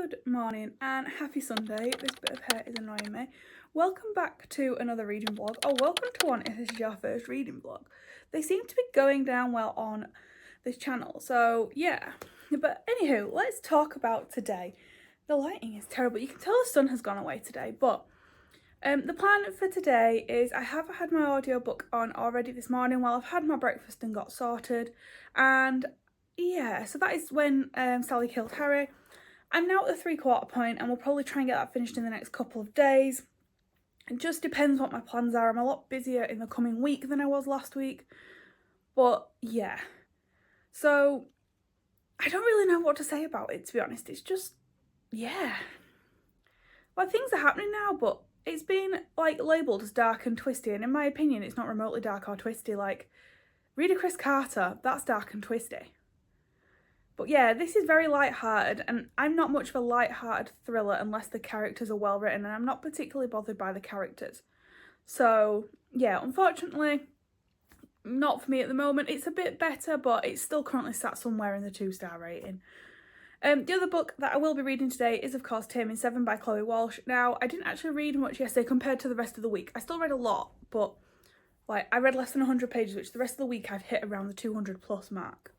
Good morning and happy Sunday. This bit of hair is annoying me. Welcome back to another reading vlog, or welcome to one if this is your first reading vlog. They seem to be going down well on this channel, so yeah. But anywho, let's talk about today. The lighting is terrible. You can tell the sun has gone away today, but the plan for today is I have had my audiobook on already this morning while I've had my breakfast and got sorted. And yeah, so that is when Sally killed Harry. I'm now at the 3/4 point and we'll probably try and get that finished in the next couple of days. It just depends what my plans are. I'm a lot busier in the coming week than I was last week. But yeah. So I don't really know what to say about it, to be honest. It's just, yeah. Well, things are happening now, but it's been like labelled as dark and twisty, and in my opinion it's not remotely dark or twisty. Like, read a Chris Carter, that's dark and twisty. But yeah, this is very light-hearted, and I'm not much of a light-hearted thriller unless the characters are well written, and I'm not particularly bothered by the characters. So yeah, unfortunately, not for me at the moment. It's a bit better, but it's still currently sat somewhere in the 2-star rating. The other book that I will be reading today is, of course, Taming 7 by Chloe Walsh. Now, I didn't actually read much yesterday compared to the rest of the week. I still read a lot, but like I read less than 100 pages, which the rest of the week I've hit around the 200 plus mark.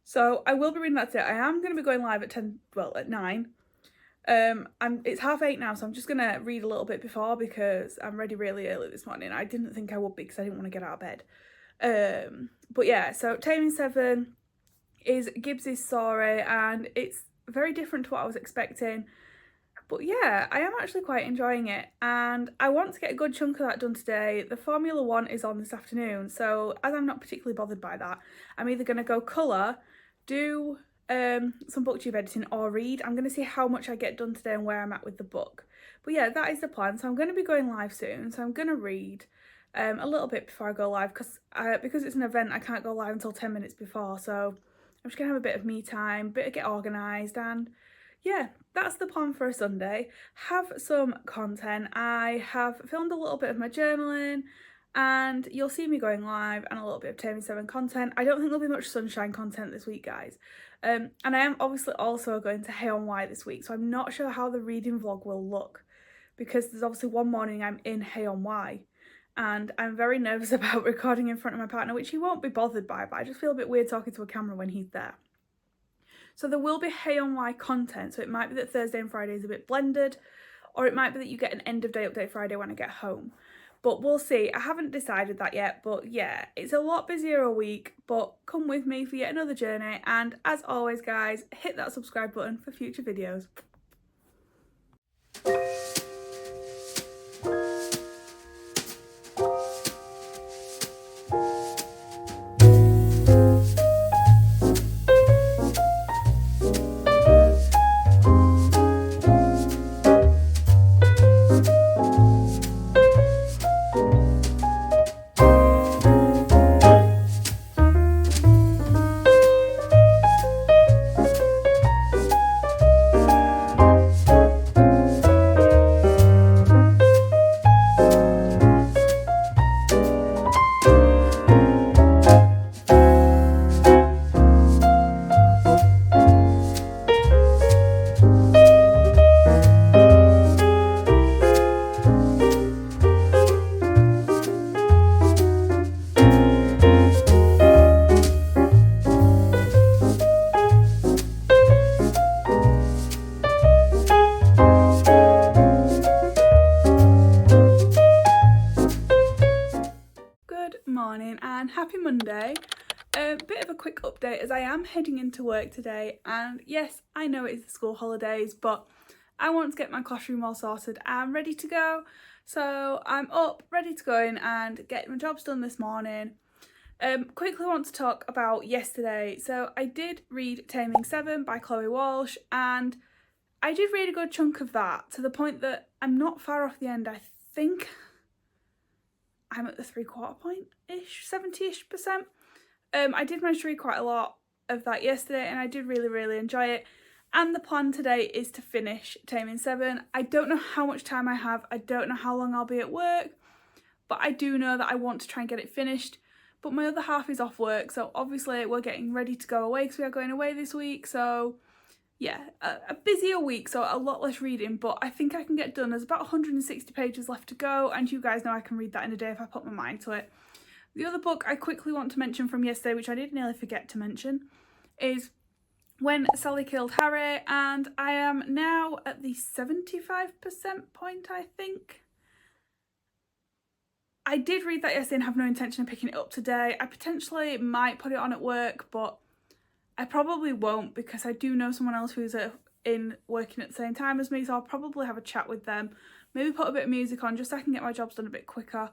So I will be reading that today. I am going to be going live at 9. It's 8:30 now, so I'm just going to read a little bit before because I'm ready really early this morning. I didn't think I would be because I didn't want to get out of bed. But yeah, so Taming 7 is Gibbs's story, and it's very different to what I was expecting. But yeah, I am actually quite enjoying it, and I want to get a good chunk of that done today. The Formula 1 is on this afternoon, so as I'm not particularly bothered by that, I'm either going to go colour, do some booktube editing, or read. I'm going to see how much I get done today and where I'm at with the book. But yeah, that is the plan. So I'm going to be going live soon, so I'm going to read a little bit before I go live, because it's an event I can't go live until 10 minutes before, so I'm just going to have a bit of me time, bit of get organised, and yeah, that's the plan for a Sunday. Have some content. I have filmed a little bit of my journaling, and you'll see me going live, and a little bit of Taming 7 content. I don't think there'll be much sunshine content this week, guys. And I am obviously also going to Hay-On-Wye this week, so I'm not sure how the reading vlog will look, because there's obviously one morning I'm in Hay-On-Wye, and I'm very nervous about recording in front of my partner, which he won't be bothered by, but I just feel a bit weird talking to a camera when he's there. So there will be Hay-On-Wye content, so it might be that Thursday and Friday is a bit blended, or it might be that you get an end of day update Friday when I get home. But we'll see. I haven't decided that yet, but yeah, it's a lot busier a week, but come with me for yet another journey, and as always guys, hit that subscribe button for future videos. Morning and happy Monday. A bit of a quick update as I am heading into work today, and yes, I know it is the school holidays, but I want to get my classroom all sorted and ready to go. So I'm up, ready to go in and get my jobs done this morning. Quickly want to talk about yesterday. So I did read Taming 7 by Chloe Walsh, and I did read a good chunk of that, to the point that I'm not far off the end. I think I'm at the 3/4 point-ish, 70-ish%. I did manage to read quite a lot of that yesterday, and I did really enjoy it. And the plan today is to finish Taming 7. I don't know how much time I have. I don't know how long I'll be at work, but I do know that I want to try and get it finished. But my other half is off work, so obviously we're getting ready to go away because we are going away this week. So yeah, a busier week, so a lot less reading, but I think I can get done. There's about 160 pages left to go, and you guys know I can read that in a day if I put my mind to it. The other book I quickly want to mention from yesterday, which I did nearly forget to mention, is When Sally Killed Harry, and I am now at the 75% point, I think. I did read that yesterday and have no intention of picking it up today. I potentially might put it on at work, but I probably won't, because I do know someone else who's in working at the same time as me, so I'll probably have a chat with them. Maybe put a bit of music on just so I can get my jobs done a bit quicker.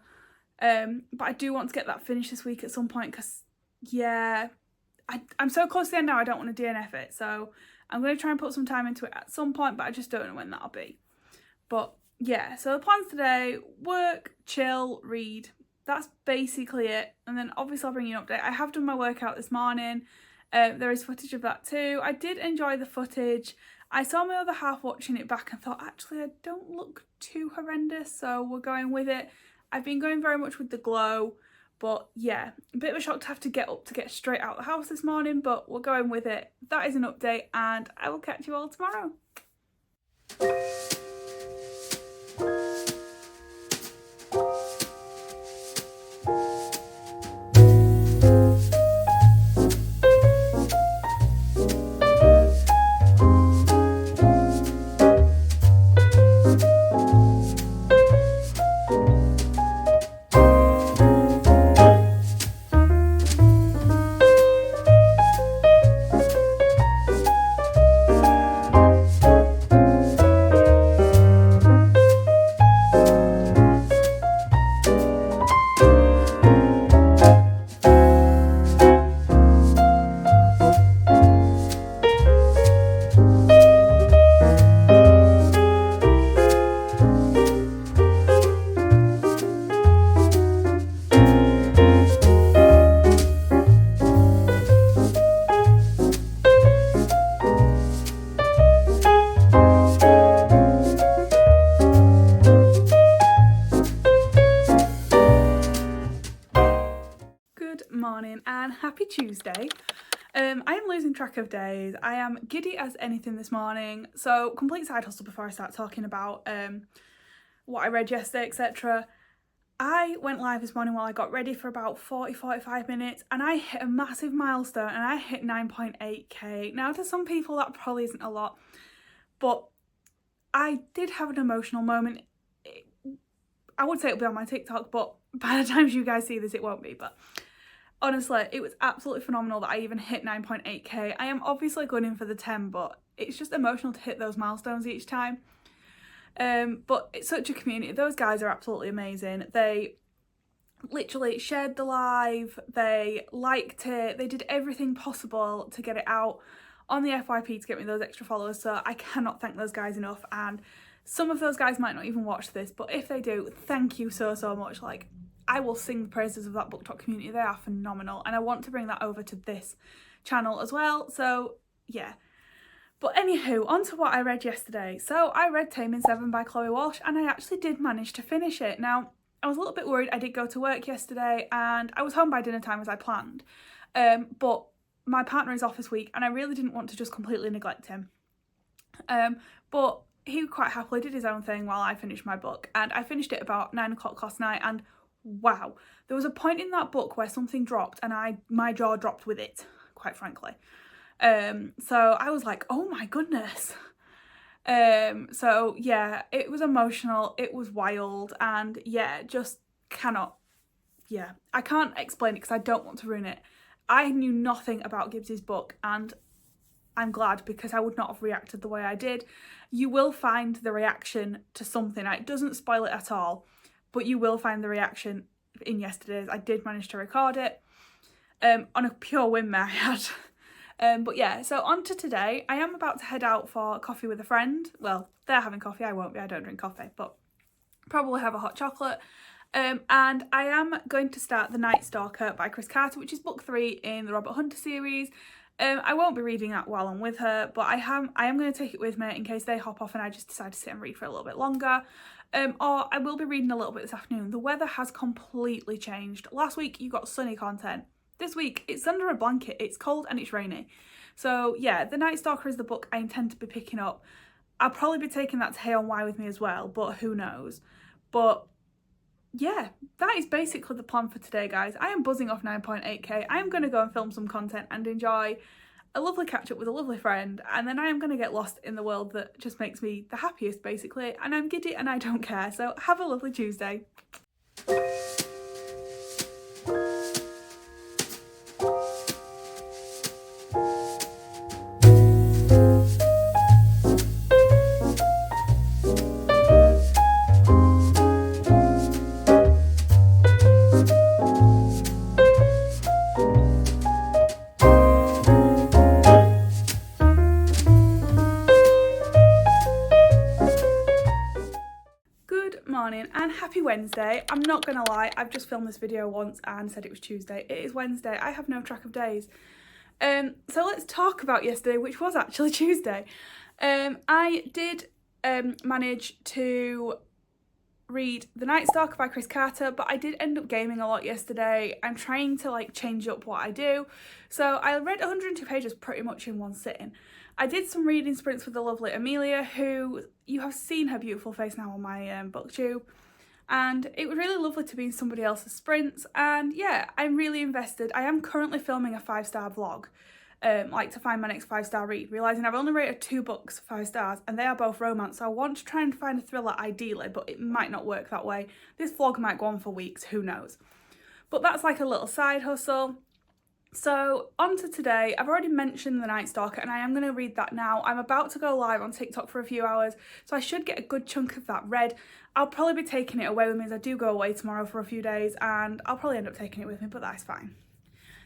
But I do want to get that finished this week at some point, because, yeah, I'm so close to the end now, I don't want to DNF it. So I'm going to try and put some time into it at some point, but I just don't know when that'll be. But yeah, so the plans today: work, chill, read. That's basically it. And then obviously I'll bring you an update. I have done my workout this morning. There is footage of that too. I did enjoy the footage. I saw my other half watching it back and thought, actually, I don't look too horrendous, so we're going with it. I've been going very much with the glow, but yeah, a bit of a shock to have to get up to get straight out of the house this morning, but we're going with it. That is an update, and I will catch you all tomorrow. Morning and happy Tuesday. I am losing track of days. I am giddy as anything this morning. So complete side hustle before I start talking about what I read yesterday, etc. I went live this morning while I got ready for about 40-45 minutes, and I hit a massive milestone, and I hit 9.8k. Now to some people that probably isn't a lot, but I did have an emotional moment. I would say it'll be on my TikTok, but by the time you guys see this it won't be. But honestly, it was absolutely phenomenal that I even hit 9.8k. I am obviously going in for the 10, but it's just emotional to hit those milestones each time. But it's such a community. Those guys are absolutely amazing. They literally shared the live, they liked it, they did everything possible to get it out on the FYP to get me those extra followers, so I cannot thank those guys enough. And some of those guys might not even watch this, but if they do, thank you so much. Like, I will sing the praises of that book talk community. They are phenomenal, and I want to bring that over to this channel as well, so yeah. But anywho, on to what I read yesterday. So I read Taming 7 by Chloe Walsh, and I actually did manage to finish it. Now, I was a little bit worried. I did go to work yesterday and I was home by dinner time as I planned, but my partner is off this week and I really didn't want to just completely neglect him. But he quite happily did his own thing while I finished my book, and I finished it about 9 o'clock last night, and wow, there was a point in that book where something dropped and my jaw dropped with it, quite frankly. So I was like, oh my goodness. So yeah, it was emotional, it was wild, and yeah, just cannot, yeah, I can't explain it because I don't want to ruin it. I knew nothing about Gibbs's book, and I'm glad, because I would not have reacted the way I did. You will find the reaction to something. It doesn't spoil it at all, but you will find the reaction in yesterday's. I did manage to record it on a pure whim I had. But yeah, so on to today. I am about to head out for coffee with a friend. Well, they're having coffee, I won't be, I don't drink coffee, but probably have a hot chocolate. And I am going to start The Night Stalker by Chris Carter, which is book 3 in the Robert Hunter series. I won't be reading that while I'm with her, but I am going to take it with me in case they hop off and I just decide to sit and read for a little bit longer. Or I will be reading a little bit this afternoon. The weather has completely changed. Last week you got sunny content. This week it's under a blanket, it's cold and it's rainy. So yeah, The Night Stalker is the book I intend to be picking up. I'll probably be taking that to Hay-On-Wye with me as well, but who knows. But yeah, that is basically the plan for today, guys. I am buzzing off 9.8k. I am going to go and film some content and enjoy a lovely catch up with a lovely friend, and then I am going to get lost in the world that just makes me the happiest, basically, and I'm giddy and I don't care. So have a lovely Tuesday. Morning and happy Wednesday. I'm not gonna lie, I've just filmed this video once and said it was Tuesday. It is Wednesday. I have no track of days. So let's talk about yesterday, which was actually Tuesday. I did manage to read The Night Stalker by Chris Carter, but I did end up gaming a lot yesterday. I'm trying to like change up what I do. So I read 102 pages pretty much in one sitting. I did some reading sprints with the lovely Amelia, who you have seen her beautiful face now on my booktube, and it was really lovely to be in somebody else's sprints. And yeah, I'm really invested. I am currently filming a 5-star vlog, like to find my next 5-star read, realising I've only rated 2 books 5 stars and they are both romance, so I want to try and find a thriller ideally, but it might not work that way. This vlog might go on for weeks, who knows. But that's like a little side hustle. So on to today. I've already mentioned The Night Stalker and I am going to read that now. I'm about to go live on TikTok for a few hours, so I should get a good chunk of that read. I'll probably be taking it away with me as I do go away tomorrow for a few days, and I'll probably end up taking it with me, but that's fine.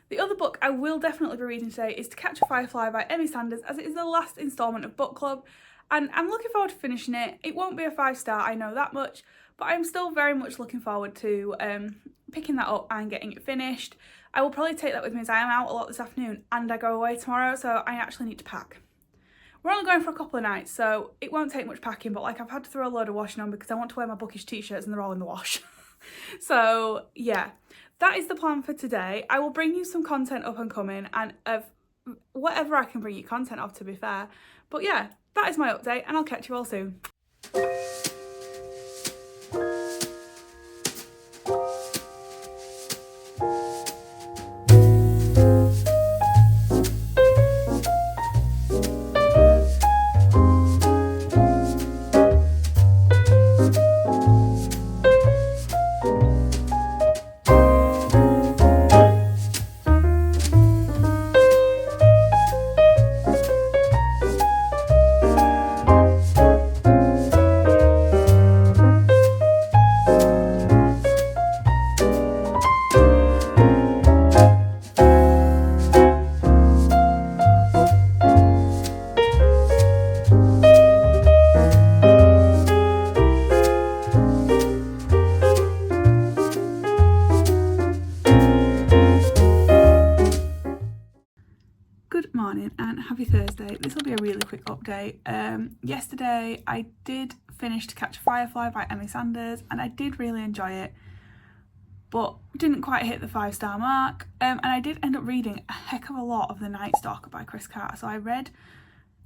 The other book I will definitely be reading today is To Catch a Firefly by Emmy Sanders, as it is the last instalment of book club, and I'm looking forward to finishing it. It won't be a 5-star, I know that much, but I'm still very much looking forward to picking that up and getting it finished. I will probably take that with me as I am out a lot this afternoon and I go away tomorrow, so I actually need to pack. We're only going for a couple of nights, so it won't take much packing, but like I've had to throw a load of washing on because I want to wear my bookish t-shirts and they're all in the wash. So yeah, that is the plan for today. I will bring you some content up and coming, and of whatever I can bring you content of, to be fair. But yeah, that is my update and I'll catch you all soon. Good morning and happy Thursday. This will be a really quick update. Yesterday I did finish To Catch a Firefly by Emmy Sanders and I did really enjoy it, but didn't quite hit the 5-star mark. And I did end up reading a heck of a lot of The Night Stalker by Chris Carter. So I read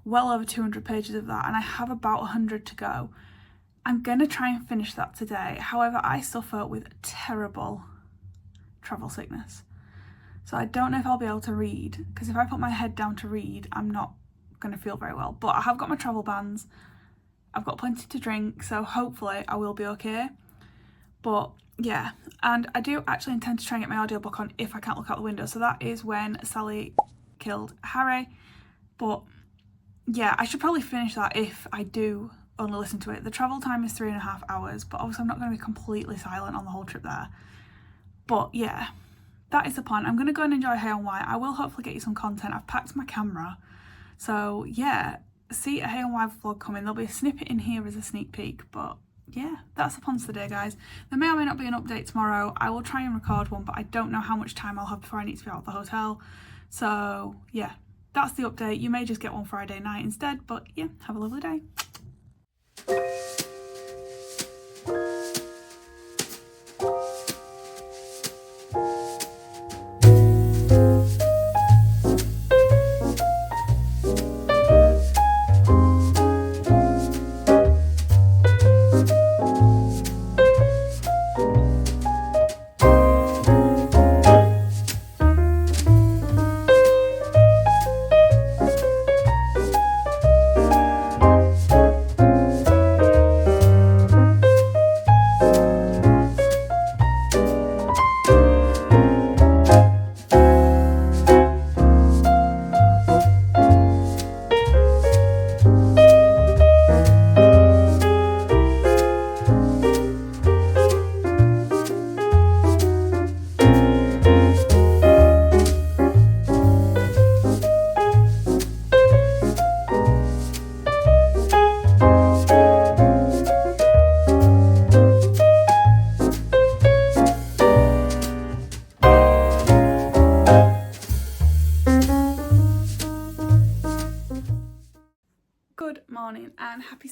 well over 200 pages of that and I have about 100 to go. I'm going to try and finish that today. However, I suffer with terrible travel sickness. So I don't know if I'll be able to read, because if I put my head down to read, I'm not going to feel very well. But I have got my travel bands, I've got plenty to drink, so hopefully I will be okay. But yeah, and I do actually intend to try and get my audiobook on if I can't look out the window. So that is When Sally Killed Harry. But yeah, I should probably finish that if I do only listen to it. The travel time is 3.5 hours, but obviously I'm not going to be completely silent on the whole trip there. But yeah, that is the plan. I'm going to go and enjoy Hay-On-Wye. I will hopefully get you some content. I've packed my camera. So yeah, see a Hay-On-Wye vlog coming. There'll be a snippet in here as a sneak peek. But yeah, that's the plans for today, guys. There may or may not be an update tomorrow. I will try and record one, but I don't know how much time I'll have before I need to be out of the hotel. So yeah, that's the update. You may just get one Friday night instead. But yeah, have a lovely day.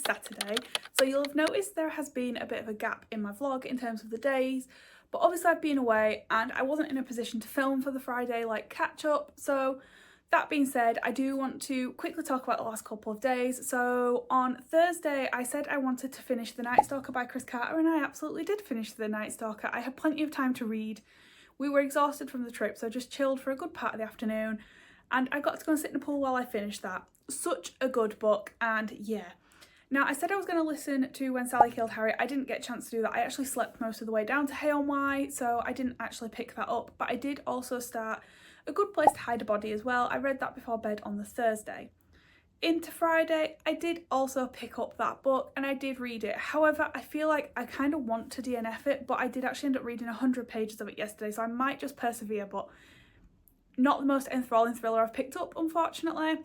Saturday, so you'll have noticed there has been a bit of a gap in my vlog in terms of the days, but obviously I've been away and I wasn't in a position to film for the Friday like catch up. So that being said, I do want to quickly talk about the last couple of days. So on Thursday, I said I wanted to finish The Night Stalker by Chris Carter, and I absolutely did finish The Night Stalker. I had plenty of time to read. We were exhausted from the trip, so I just chilled for a good part of the afternoon, and I got to go and sit in the pool while I finished that. Such a good book, and yeah. Now, I said I was going to listen to When Sally Killed Harry. I didn't get a chance to do that. I actually slept most of the way down to Hay-On-Wye, so I didn't actually pick that up, but I did also start A Good Place to Hide a Body as well. I read that before bed on the Thursday. Into Friday, I did also pick up that book and I did read it. However, I feel like I kind of want to DNF it, but I did actually end up reading 100 pages of it yesterday, so I might just persevere, but not the most enthralling thriller I've picked up, unfortunately.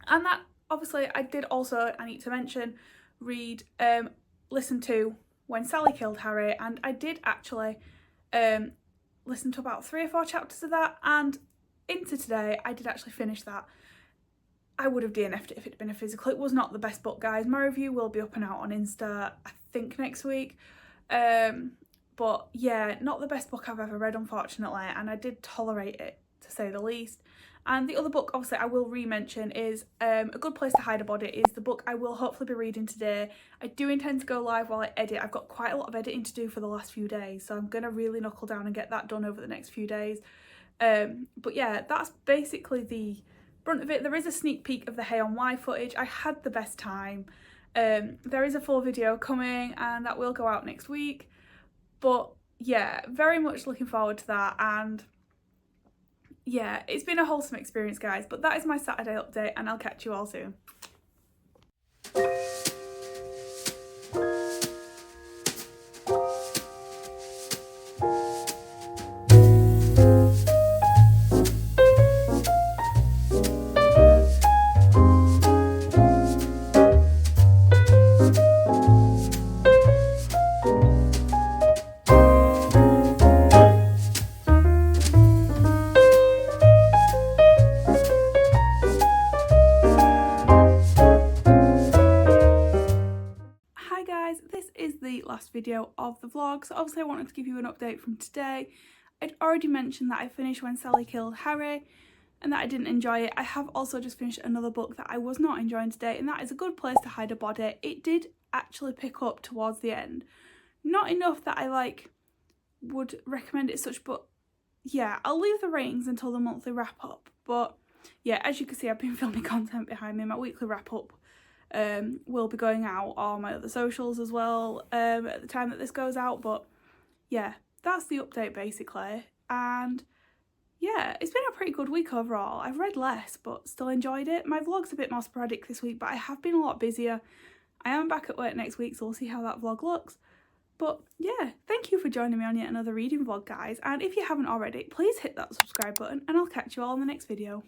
And that, obviously, I did also, I need to mention, listen to When Sally Killed Harry, and I did actually listen to about 3 or 4 chapters of that, and into today, I did actually finish that. I would have DNF'd it if it had been a physical. It was not the best book, guys. My review will be up and out on Insta, I think, next week. But yeah, not the best book I've ever read, unfortunately, and I did tolerate it, to say the least. And the other book, obviously, I will re-mention is A Good Place to Hide a Body, is the book I will hopefully be reading today. I do intend to go live while I edit. I've got quite a lot of editing to do for the last few days, so I'm going to really knuckle down and get that done over the next few days. But yeah, that's basically the brunt of it. There is a sneak peek of the Hay-On-Wye footage. I had the best time. There is a full video coming and that will go out next week. But yeah, very much looking forward to that, and yeah, it's been a wholesome experience, guys. But that is my Saturday update, and I'll catch you all soon. This is the last video of the vlog, so obviously I wanted to give you an update from today. I'd already mentioned that I finished When Sally Killed Harry and that I didn't enjoy it. I have also just finished another book that I was not enjoying today, and that is A Good Place to Hide a Body. It did actually pick up towards the end. Not enough that I would recommend it as such, but yeah, I'll leave the ratings until the monthly wrap up. But yeah, as you can see, I've been filming content behind me. My weekly wrap up will be going out on my other socials as well at the time that this goes out. But yeah, that's the update basically, and yeah, it's been a pretty good week overall. I've read less but still enjoyed it. My vlog's a bit more sporadic this week, but I have been a lot busier. I am back at work next week, so we'll see how that vlog looks. But yeah, thank you for joining me on yet another reading vlog, guys, and if you haven't already, please hit that subscribe button and I'll catch you all in the next video.